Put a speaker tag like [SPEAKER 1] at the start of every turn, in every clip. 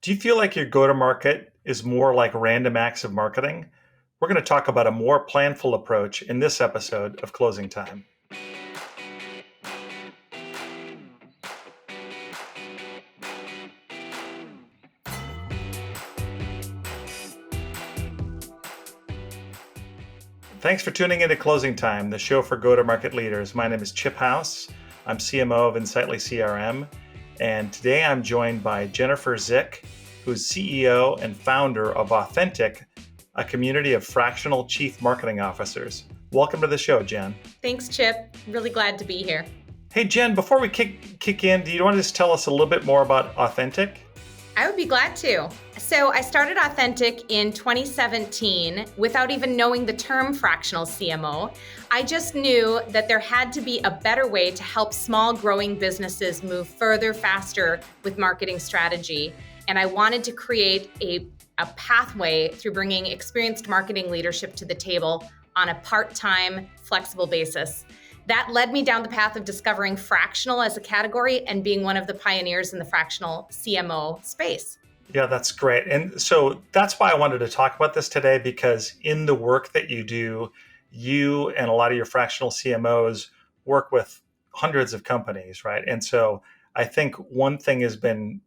[SPEAKER 1] Do you feel like your go-to-market is more like random acts of marketing? We're going to talk about a more planful approach in this episode of Closing Time. Thanks for tuning into Closing Time, the show for go-to-market leaders. My name is Chip House. I'm CMO of Insightly CRM, and today I'm joined by Jennifer Zick, who's CEO and founder of Authentic, a community of fractional chief marketing officers. Welcome to the show, Jen.
[SPEAKER 2] Thanks, Chip. Really glad to be here.
[SPEAKER 1] Hey, Jen, before we kick in, do you want to just tell us a little bit more about Authentic?
[SPEAKER 2] I would be glad to. So I started Authentic in 2017 without even knowing the term fractional CMO. I just knew that there had to be a better way to help small growing businesses move further, faster with marketing strategy. And I wanted to create a pathway through bringing experienced marketing leadership to the table on a part-time, flexible basis. That led me down the path of discovering fractional as a category and being one of the pioneers in the fractional CMO space.
[SPEAKER 1] Yeah, that's great. And so that's why I wanted to talk about this today, because in the work that you do, you and a lot of your fractional CMOs work with hundreds of companies, right? And so I think one thing has been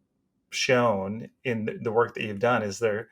[SPEAKER 1] shown in the work that you've done is there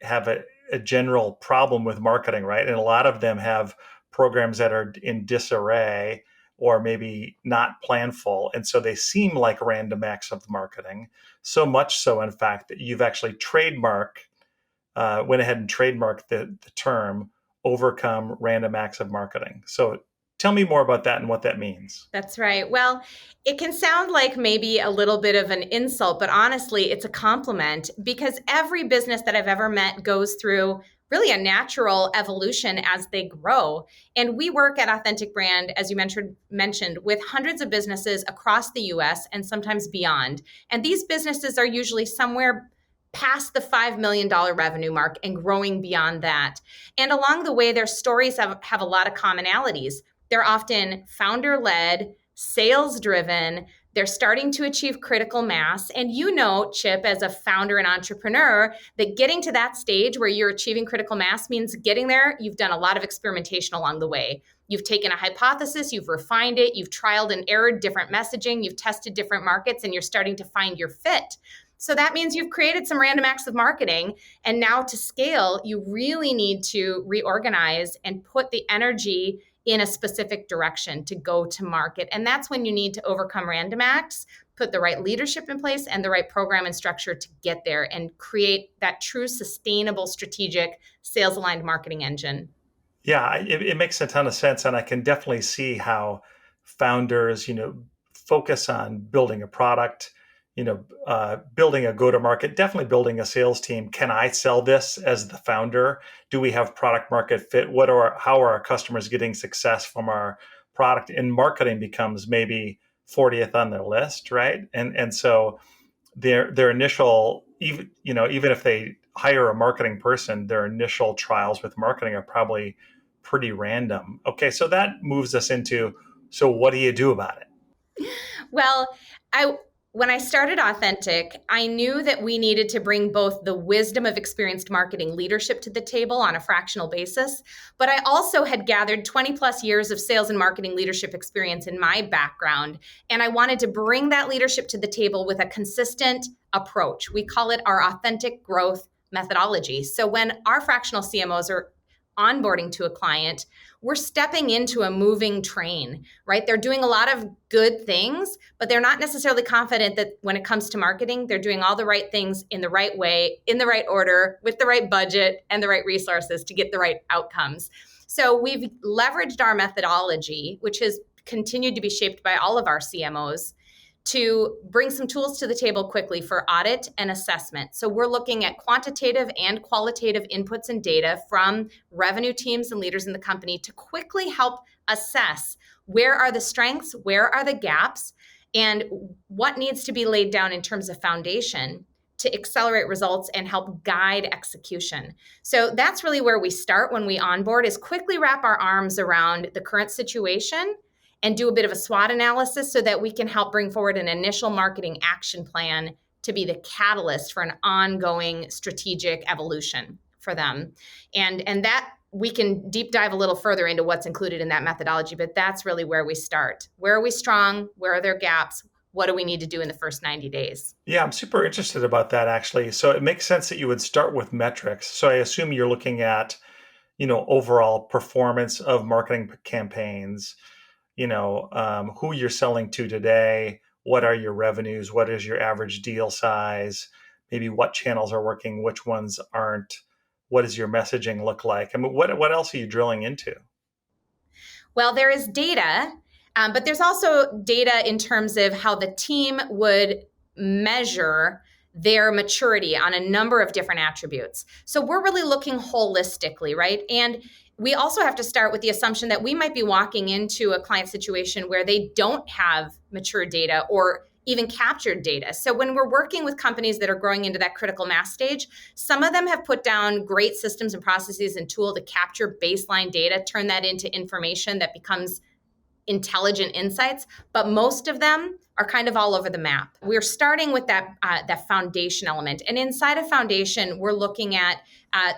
[SPEAKER 1] have a general problem with marketing, right? And a lot of them have programs that are in disarray or maybe not planful. And so they seem like random acts of marketing. So much so, in fact, that you've actually went ahead and trademarked the term overcome random acts of marketing. So tell me more about that and what that means.
[SPEAKER 2] That's right. Well, it can sound like maybe a little bit of an insult, but honestly, it's a compliment because every business that I've ever met goes through really a natural evolution as they grow. And we work at Authentic Brand, as you mentioned, with hundreds of businesses across the US and sometimes beyond. And these businesses are usually somewhere past the $5 million revenue mark and growing beyond that. And along the way, their stories have a lot of commonalities. They're often founder-led, sales-driven. They're starting to achieve critical mass. And you know, Chip, as a founder and entrepreneur, that getting to that stage where you're achieving critical mass means getting there, you've done a lot of experimentation along the way. You've taken a hypothesis, you've refined it, you've trialed and errored different messaging, you've tested different markets, and you're starting to find your fit. So that means you've created some random acts of marketing. And now to scale, you really need to reorganize and put the energy in a specific direction to go to market. And that's when you need to overcome random acts, put the right leadership in place and the right program and structure to get there and create that true sustainable strategic sales aligned marketing engine.
[SPEAKER 1] Yeah, it makes a ton of sense. And I can definitely see how founders, focus on building a product, building a go-to-market, definitely building a sales team. Can I sell this as the founder? Do we have product market fit? How are our customers getting success from our product? And marketing becomes maybe 40th on their list, right? And so their initial, even if they hire a marketing person, their initial trials with marketing are probably pretty random. Okay, so that moves us into, so what do you do about it?
[SPEAKER 2] Well, when I started Authentic, I knew that we needed to bring both the wisdom of experienced marketing leadership to the table on a fractional basis, but I also had gathered 20 plus years of sales and marketing leadership experience in my background, and I wanted to bring that leadership to the table with a consistent approach. We call it our authentic growth methodology. So when our fractional CMOs are onboarding to a client, we're stepping into a moving train, right? They're doing a lot of good things, but they're not necessarily confident that when it comes to marketing, they're doing all the right things in the right way, in the right order, with the right budget and the right resources to get the right outcomes. So we've leveraged our methodology, which has continued to be shaped by all of our CMOs, to bring some tools to the table quickly for audit and assessment. So we're looking at quantitative and qualitative inputs and data from revenue teams and leaders in the company to quickly help assess where are the strengths, where are the gaps, and what needs to be laid down in terms of foundation to accelerate results and help guide execution. So that's really where we start when we onboard, is quickly wrap our arms around the current situation and do a bit of a SWOT analysis so that we can help bring forward an initial marketing action plan to be the catalyst for an ongoing strategic evolution for them. And that we can deep dive a little further into what's included in that methodology, but that's really where we start. Where are we strong? Where are there gaps? What do we need to do in the first 90 days?
[SPEAKER 1] Yeah, I'm super interested about that actually. So it makes sense that you would start with metrics. So I assume you're looking at, overall performance of marketing campaigns, who you're selling to today, what are your revenues, what is your average deal size, maybe what channels are working, which ones aren't, what does your messaging look like? I mean, what else are you drilling into?
[SPEAKER 2] Well, there is data, but there's also data in terms of how the team would measure their maturity on a number of different attributes. So we're really looking holistically, right? And we also have to start with the assumption that we might be walking into a client situation where they don't have mature data or even captured data. So when we're working with companies that are growing into that critical mass stage, some of them have put down great systems and processes and tool to capture baseline data, turn that into information that becomes intelligent insights, but most of them are kind of all over the map. We're starting with that foundation element, and inside of foundation, we're looking at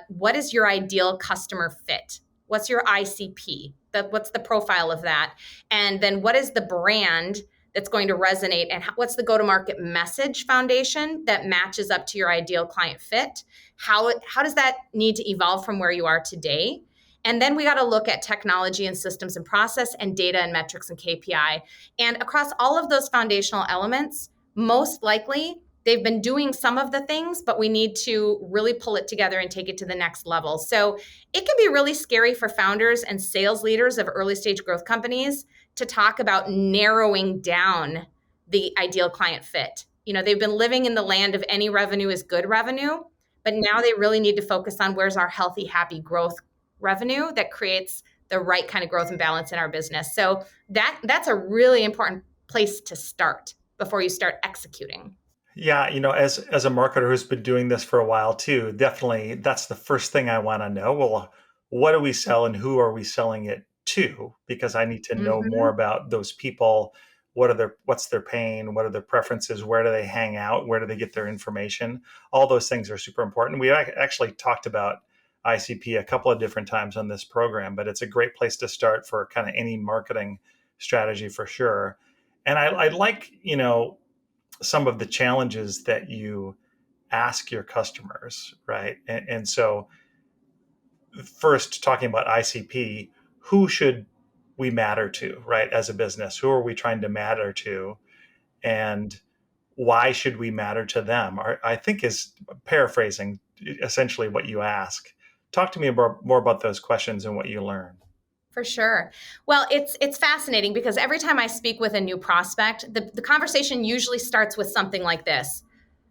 [SPEAKER 2] what is your ideal customer fit? What's your ICP? What's the profile of that? And then what is the brand that's going to resonate, and what's the go-to-market message foundation that matches up to your ideal client fit? How does that need to evolve from where you are today? And then we got to look at technology and systems and process and data and metrics and KPI. And across all of those foundational elements, most likely they've been doing some of the things, but we need to really pull it together and take it to the next level. So it can be really scary for founders and sales leaders of early stage growth companies to talk about narrowing down the ideal client fit. They've been living in the land of any revenue is good revenue, but now they really need to focus on where's our healthy, happy growth revenue that creates the right kind of growth and balance in our business. So that's a really important place to start before you start executing.
[SPEAKER 1] Yeah, as a marketer who's been doing this for a while too, definitely that's the first thing I want to know. Well, what do we sell and who are we selling it to? Because I need to know more
[SPEAKER 2] Mm-hmm.
[SPEAKER 1] about those people. What's their pain? What are their preferences? Where do they hang out? Where do they get their information? All those things are super important. We actually talked about ICP a couple of different times on this program, but it's a great place to start for kind of any marketing strategy for sure. And I like, some of the challenges that you ask your customers, right? And so, first, talking about ICP, who should we matter to, right? As a business, who are we trying to matter to, and why should we matter to them? I think is paraphrasing essentially what you ask. Talk to me more about those questions and what you learn.
[SPEAKER 2] For sure. Well, it's fascinating because every time I speak with a new prospect, the conversation usually starts with something like this.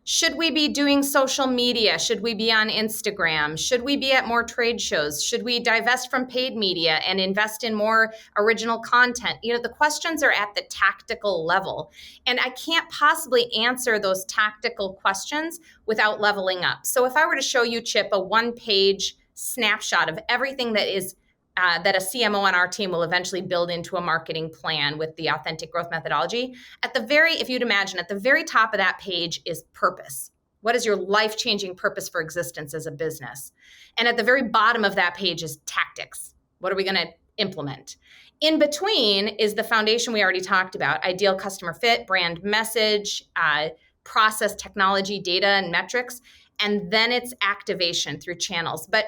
[SPEAKER 2] Should we be doing social media? Should we be on Instagram? Should we be at more trade shows? Should we divest from paid media and invest in more original content? The questions are at the tactical level. And I can't possibly answer those tactical questions without leveling up. So if I were to show you, Chip, a one-page snapshot of everything that a CMO on our team will eventually build into a marketing plan with the authentic growth methodology. If you'd imagine, at the very top of that page is purpose. What is your life-changing purpose for existence as a business? And at the very bottom of that page is tactics. What are we going to implement? In between is the foundation we already talked about: ideal customer fit, brand message, process, technology, data, and metrics. And then it's activation through channels. But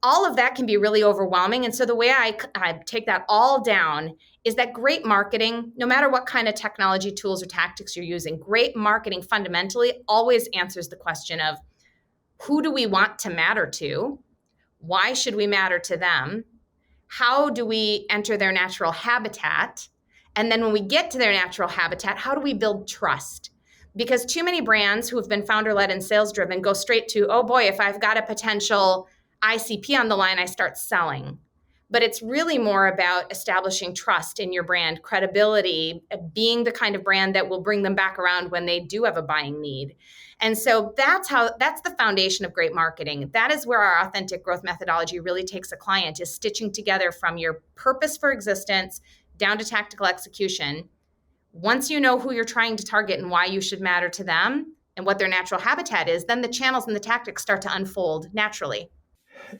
[SPEAKER 2] all of that can be really overwhelming. And so the way I take that all down is that great marketing, no matter what kind of technology tools or tactics you're using, great marketing fundamentally always answers the question of who do we want to matter to? Why should we matter to them? How do we enter their natural habitat? And then when we get to their natural habitat, how do we build trust? Because too many brands who have been founder-led and sales-driven go straight to, oh boy, if I've got a potential ICP on the line, I start selling. But it's really more about establishing trust in your brand, credibility, being the kind of brand that will bring them back around when they do have a buying need. And so that's the foundation of great marketing. That is where our authentic growth methodology really takes a client, is stitching together from your purpose for existence down to tactical execution. Once you know who you're trying to target and why you should matter to them, and what their natural habitat is, then the channels and the tactics start to unfold naturally.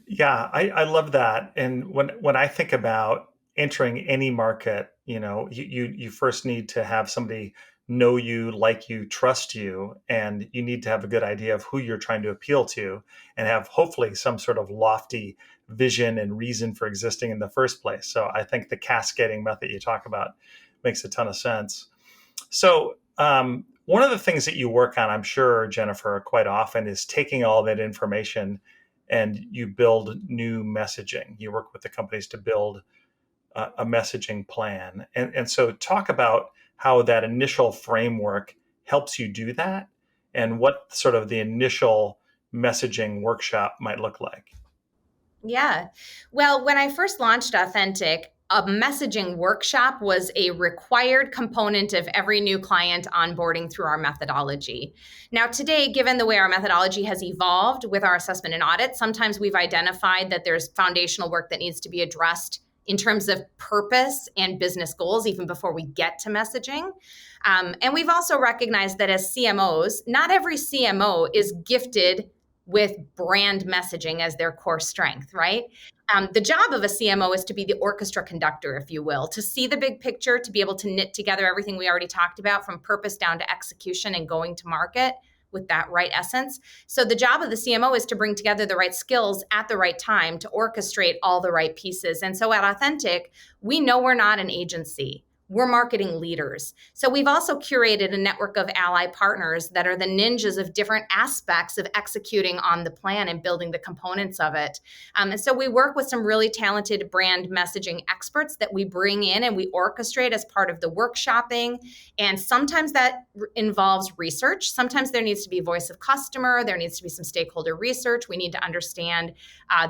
[SPEAKER 1] Yeah, I love that. And when I think about entering any market, you first need to have somebody know you, like you, trust you, and you need to have a good idea of who you're trying to appeal to, and have hopefully some sort of lofty vision and reason for existing in the first place. So I think the cascading method you talk about makes a ton of sense. So, one of the things that you work on, I'm sure, Jennifer, quite often is taking all that information and you build new messaging. You work with the companies to build a messaging plan. And so, talk about how that initial framework helps you do that and what sort of the initial messaging workshop might look like.
[SPEAKER 2] Yeah. Well, when I first launched Authentic, a messaging workshop was a required component of every new client onboarding through our methodology. Now, today, given the way our methodology has evolved with our assessment and audit, sometimes we've identified that there's foundational work that needs to be addressed in terms of purpose and business goals, even before we get to messaging. And we've also recognized that as CMOs, not every CMO is gifted with brand messaging as their core strength, right? The job of a CMO is to be the orchestra conductor, if you will, to see the big picture, to be able to knit together everything we already talked about from purpose down to execution and going to market with that right essence. So the job of the CMO is to bring together the right skills at the right time to orchestrate all the right pieces. And so at Authentic, we know we're not an agency. We're marketing leaders. So we've also curated a network of ally partners that are the ninjas of different aspects of executing on the plan and building the components of it. And so we work with some really talented brand messaging experts that we bring in and we orchestrate as part of the workshopping. And sometimes that involves research. Sometimes there needs to be voice of customer. There needs to be some stakeholder research. We need to understand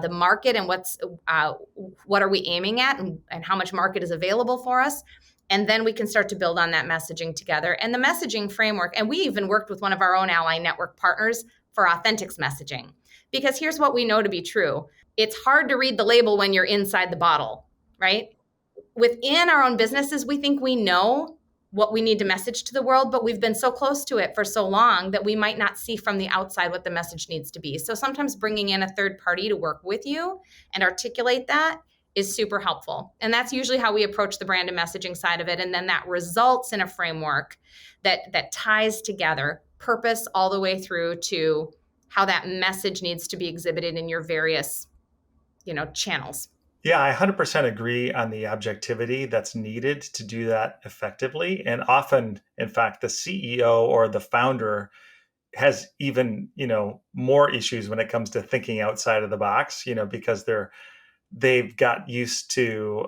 [SPEAKER 2] the market and what are we aiming at and how much market is available for us. And then we can start to build on that messaging together. And the messaging framework, and we even worked with one of our own ally network partners for Authentic's messaging. Because here's what we know to be true. It's hard to read the label when you're inside the bottle, right? Within our own businesses, we think we know what we need to message to the world, but we've been so close to it for so long that we might not see from the outside what the message needs to be. So sometimes bringing in a third party to work with you and articulate that is super helpful. And that's usually how we approach the brand and messaging side of it. And then that results in a framework that ties together purpose all the way through to how that message needs to be exhibited in your various, channels.
[SPEAKER 1] Yeah, I 100% agree on the objectivity that's needed to do that effectively. And often, in fact, the CEO or the founder has even, more issues when it comes to thinking outside of the box, because they've got used to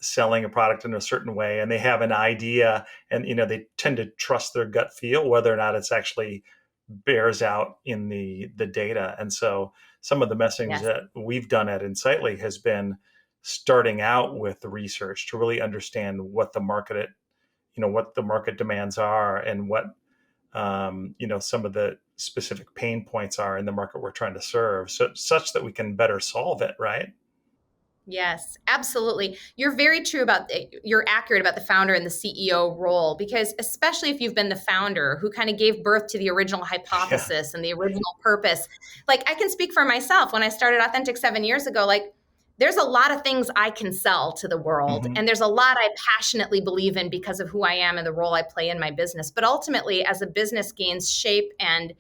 [SPEAKER 1] selling a product in a certain way, and they have an idea, and they tend to trust their gut feel whether or not it's actually bears out in the data. And so some of the messaging
[SPEAKER 2] Yes.
[SPEAKER 1] that we've done at Insightly has been starting out with the research to really understand what the market demands are, and what some of the specific pain points are in the market we're trying to serve, so such that we can better solve it, right?
[SPEAKER 2] Yes, absolutely. You're accurate about the founder and the CEO role, because especially if you've been the founder who kind of gave birth to the original
[SPEAKER 1] Yeah.
[SPEAKER 2] hypothesis and the original purpose. Like I can speak for myself when I started Authentic 7 years ago, like there's a lot of things I can sell to the world
[SPEAKER 1] Hmm.
[SPEAKER 2] and there's a lot I passionately believe in because of who I am and the role I play in my business. But ultimately as a business gains shape and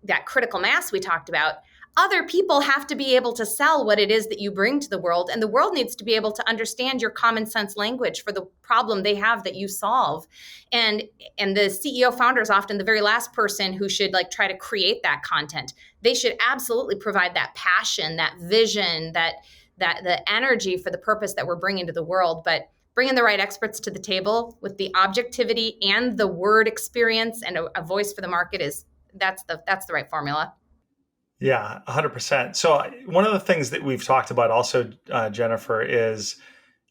[SPEAKER 2] that critical mass we talked about, other people have to be able to sell what it is that you bring to the world, and the world needs to be able to understand your common sense language for the problem they have that you solve. And the CEO founder is often the very last person who should like try to create that content. They should absolutely provide that passion, that vision, that the energy for the purpose that we're bringing to the world. But bringing the right experts to the table with the objectivity and the word experience and a voice for the market is that's the right formula.
[SPEAKER 1] Yeah, 100%. So one of the things that we've talked about also, Jennifer, is,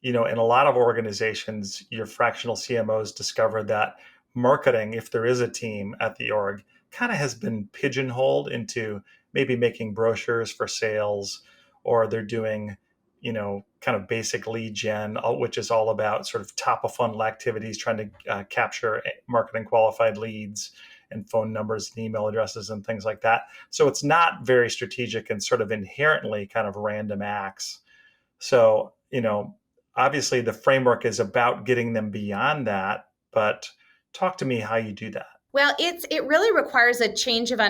[SPEAKER 1] in a lot of organizations, your fractional CMOs discover that marketing, if there is a team at the org, kind of has been pigeonholed into maybe making brochures for sales, or they're doing, kind of basic lead gen, which is all about sort of top of funnel activities, trying to capture marketing qualified leads. and phone numbers and email addresses and things like that. So it's not very strategic and sort of inherently kind of random acts. So, obviously the framework is about getting them beyond that, but talk to me how you do that.
[SPEAKER 2] Well, it really requires a change of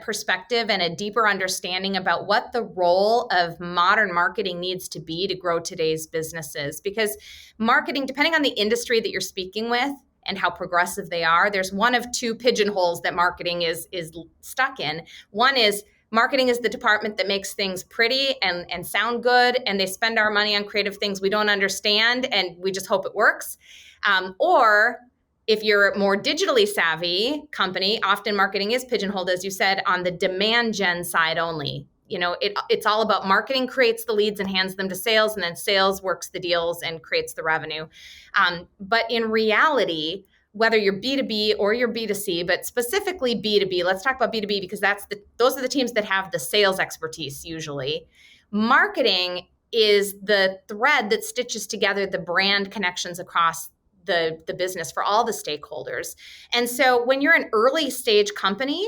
[SPEAKER 2] perspective and a deeper understanding about what the role of modern marketing needs to be to grow today's businesses. Because marketing, depending on the industry that you're speaking with and how progressive they are, there's one of two pigeonholes that marketing is stuck in. One is marketing is the department that makes things pretty and sound good, and they spend our money on creative things we don't understand, and we just hope it works. Or if you're a more digitally savvy company, often marketing is pigeonholed, as you said, on the demand gen side only. It's all about marketing creates the leads and hands them to sales, and then sales works the deals and creates the revenue. But in reality, whether you're B2B or you're B2C, but specifically B2B, let's talk about B2B because those are the teams that have the sales expertise usually. Marketing is the thread that stitches together the brand connections across the business for all the stakeholders. And so when you're an early stage company,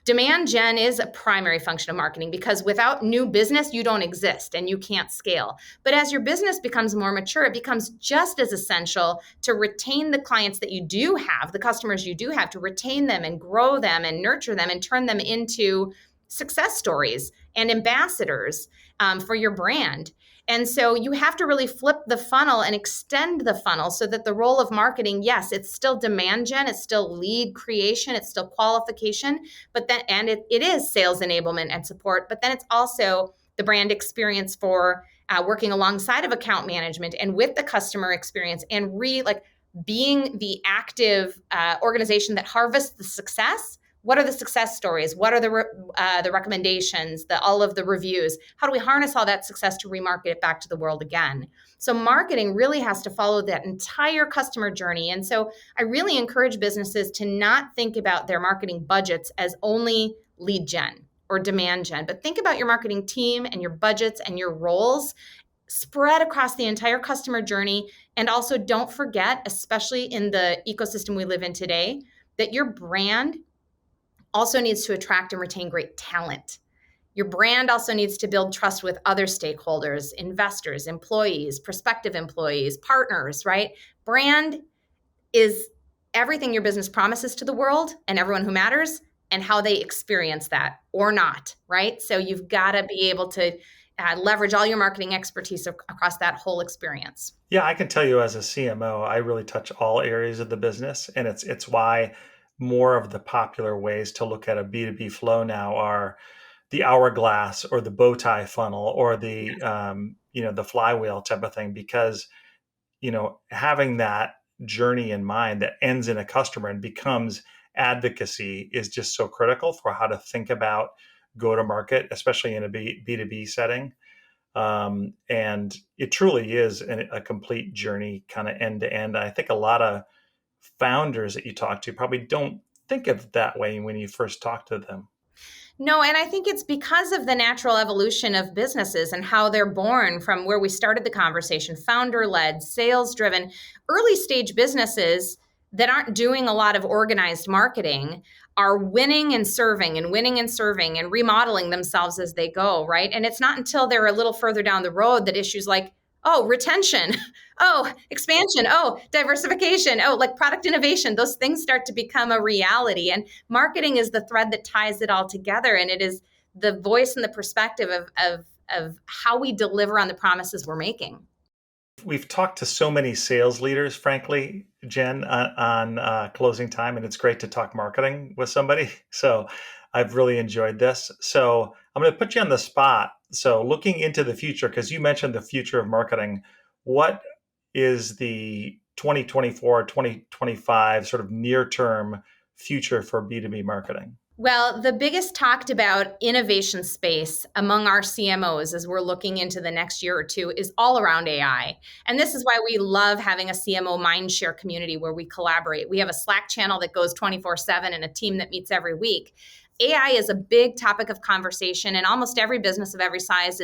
[SPEAKER 2] demand gen is a primary function of marketing because without new business, you don't exist and you can't scale. But as your business becomes more mature, it becomes just as essential to retain the clients that you do have, the customers you do have, to retain them and grow them and nurture them and turn them into success stories and ambassadors for your brand. And so you have to really flip the funnel and extend the funnel so that the role of marketing, yes, it's still demand gen, it's still lead creation, it's still qualification, but then, and it is sales enablement and support, but then it's also the brand experience for working alongside of account management and with the customer experience and being the active organization that harvests the success. What are the success stories? What are the recommendations, all of the reviews? How do we harness all that success to remarket it back to the world again? So marketing really has to follow that entire customer journey. And so I really encourage businesses to not think about their marketing budgets as only lead gen or demand gen, but think about your marketing team and your budgets and your roles spread across the entire customer journey. And also don't forget, especially in the ecosystem we live in today, that your brand also needs to attract and retain great talent. Your brand also needs to build trust with other stakeholders, investors, employees, prospective employees, partners, right? Brand is everything your business promises to the world and everyone who matters and how they experience that or not, right? So you've got to be able to leverage all your marketing expertise across that whole experience.
[SPEAKER 1] Yeah, I can tell you as a CMO, I really touch all areas of the business, and it's why more of the popular ways to look at a B2B flow now are the hourglass or the bow tie funnel or the flywheel type of thing, because having that journey in mind that ends in a customer and becomes advocacy is just so critical for how to think about go to market, especially in a B2B setting. And it truly is a complete journey, kind of end to end. I think a lot of founders that you talk to probably don't think of it that way when you first talk to them.
[SPEAKER 2] No, and I think it's because of the natural evolution of businesses and how they're born from where we started the conversation, founder-led, sales-driven, early-stage businesses that aren't doing a lot of organized marketing are winning and serving and remodeling themselves as they go, right? And it's not until they're a little further down the road that issues like, oh, retention, oh, expansion, oh, diversification, oh, like product innovation, those things start to become a reality. And marketing is the thread that ties it all together. And it is the voice and the perspective of how we deliver on the promises we're making.
[SPEAKER 1] We've talked to so many sales leaders, frankly, Jen, on closing time, and it's great to talk marketing with somebody. So I've really enjoyed this. So I'm going to put you on the spot. So looking into the future, because you mentioned the future of marketing, what is the 2024, 2025 sort of near term future for B2B marketing?
[SPEAKER 2] Well, the biggest talked about innovation space among our CMOs as we're looking into the next year or two is all around AI. And this is why we love having a CMO mindshare community where we collaborate. We have a Slack channel that goes 24/7 and a team that meets every week. AI is a big topic of conversation, and almost every business of every size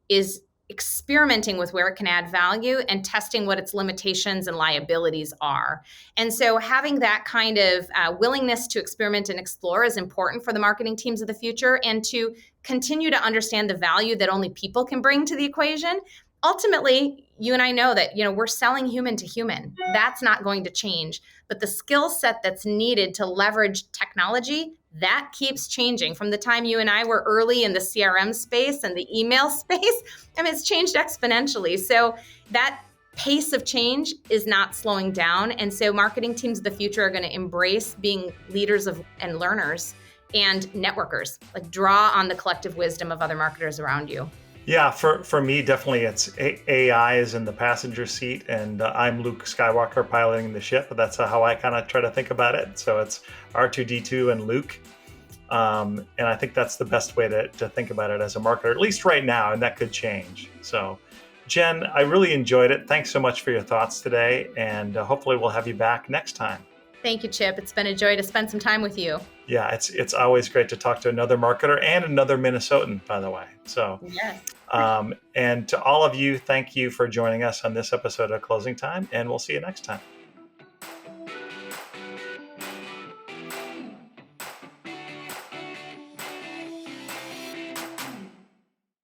[SPEAKER 2] is experimenting with where it can add value and testing what its limitations and liabilities are. And so having that kind of willingness to experiment and explore is important for the marketing teams of the future, and to continue to understand the value that only people can bring to the equation. Ultimately, you and I know that, we're selling human to human. That's not going to change. But the skill set that's needed to leverage technology, that keeps changing. From the time you and I were early in the CRM space and the email space, it's changed exponentially. So that pace of change is not slowing down. And so marketing teams of the future are going to embrace being leaders and learners and networkers, like draw on the collective wisdom of other marketers around you.
[SPEAKER 1] Yeah, for me, definitely it's AI is in the passenger seat, and I'm Luke Skywalker piloting the ship. That's how I kind of try to think about it. So it's R2D2 and Luke. And I think that's the best way to think about it as a marketer, at least right now, and that could change. So Jen, I really enjoyed it. Thanks so much for your thoughts today, and hopefully we'll have you back next time.
[SPEAKER 2] Thank you, Chip. It's been a joy to spend some time with you.
[SPEAKER 1] Yeah, it's always great to talk to another marketer and another Minnesotan, by the way. So,
[SPEAKER 2] yes.
[SPEAKER 1] And to all of you, thank you for joining us on this episode of Closing Time, and we'll see you next time.